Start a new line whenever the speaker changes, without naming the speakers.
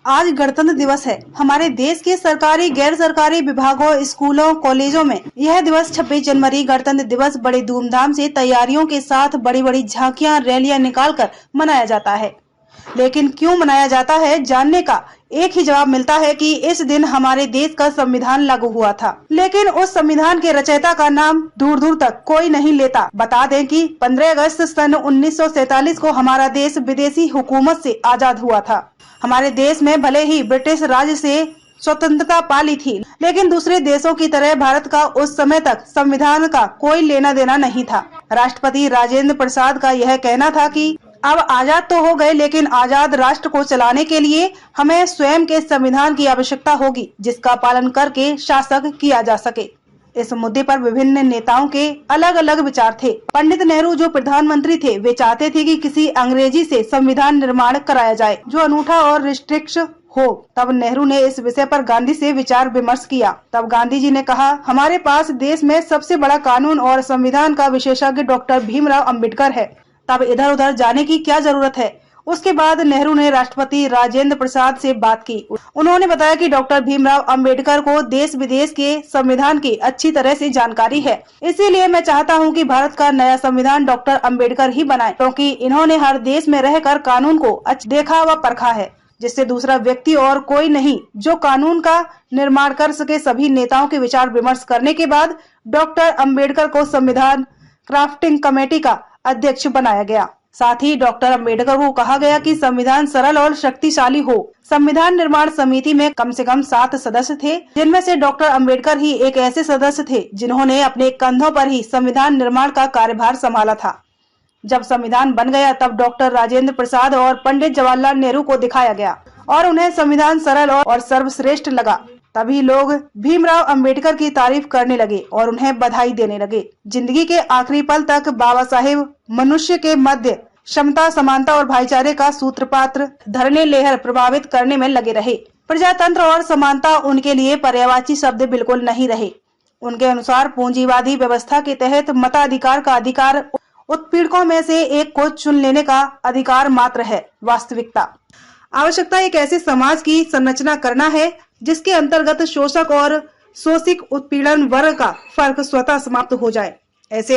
आज गणतंत्र दिवस है। हमारे देश के सरकारी गैर सरकारी विभागों, स्कूलों, कॉलेजों में यह दिवस 26 जनवरी गणतंत्र दिवस बड़े धूमधाम से तैयारियों के साथ बड़ी बड़ी झांकियां, रैलियां निकालकर मनाया जाता है। लेकिन क्यों मनाया जाता है, जानने का एक ही जवाब मिलता है कि इस दिन हमारे देश का संविधान लागू हुआ था। लेकिन उस संविधान के रचयिता का नाम दूर दूर तक कोई नहीं लेता। बता दें कि 15 अगस्त सन 1947 को हमारा देश विदेशी हुकूमत से आजाद हुआ था। हमारे देश में भले ही ब्रिटिश राज से स्वतंत्रता पाली थी, लेकिन दूसरे देशों की तरह भारत का उस समय तक संविधान का कोई लेना देना नहीं था। राष्ट्रपति राजेंद्र प्रसाद का यह कहना था कि अब आजाद तो हो गए, लेकिन आजाद राष्ट्र को चलाने के लिए हमें स्वयं के संविधान की आवश्यकता होगी, जिसका पालन करके शासन किया जा सके। इस मुद्दे पर विभिन्न नेताओं के अलग अलग विचार थे। पंडित नेहरू जो प्रधानमंत्री थे, वे चाहते थे कि किसी अंग्रेजी से संविधान निर्माण कराया जाए जो अनूठा और रिस्ट्रिक्ट हो। तब नेहरू ने इस विषय पर गांधी से विचार विमर्श किया। तब गांधी जी ने कहा, हमारे पास देश में सबसे बड़ा कानून और संविधान का विशेषज्ञ डॉक्टर भीमराव अम्बेडकर है। तब इधर उधर जाने की क्या जरूरत है। उसके बाद नेहरू ने राष्ट्रपति राजेंद्र प्रसाद से बात की। उन्होंने बताया कि डॉक्टर भीमराव अंबेडकर को देश विदेश के संविधान की अच्छी तरह से जानकारी है, इसीलिए मैं चाहता हूं कि भारत का नया संविधान डॉक्टर अंबेडकर ही बनाए, क्योंकि इन्होंने हर देश में रहकर कानून को देखा व परखा है, जिससे दूसरा व्यक्ति और कोई नहीं जो कानून का निर्माण कर सके। सभी नेताओं के विचार विमर्श करने के बाद डॉक्टर अंबेडकर को संविधान क्राफ्टिंग कमेटी का अध्यक्ष बनाया गया। साथ ही डॉक्टर अंबेडकर को कहा गया कि संविधान सरल और शक्तिशाली हो। संविधान निर्माण समिति में कम से कम 7 सदस्य थे, जिनमें से डॉक्टर अंबेडकर ही एक ऐसे सदस्य थे जिन्होंने अपने कंधों पर ही संविधान निर्माण का कार्यभार संभाला था। जब संविधान बन गया, तब डॉक्टर राजेंद्र प्रसाद और पंडित जवाहरलाल नेहरू को दिखाया गया और उन्हें संविधान सरल और सर्वश्रेष्ठ लगा। तभी लोग भीमराव अंबेडकर की तारीफ करने लगे और उन्हें बधाई देने लगे। जिंदगी के आखिरी पल तक बाबा साहेब मनुष्य के मध्य क्षमता, समानता और भाईचारे का सूत्रपात्र धरने लहर प्रभावित करने में लगे रहे। प्रजातंत्र और समानता उनके लिए पर्यायवाची शब्द बिल्कुल नहीं रहे। उनके अनुसार पूंजीवादी व्यवस्था के तहत मताधिकार का अधिकार उत्पीड़कों में से एक को चुन लेने का अधिकार मात्र है। वास्तविकता आवश्यकता एक ऐसे समाज की संरचना करना है जिसके अंतर्गत शोषक और शोषित उत्पीड़न वर्ग का फर्क स्वतः समाप्त हो जाए। ऐसे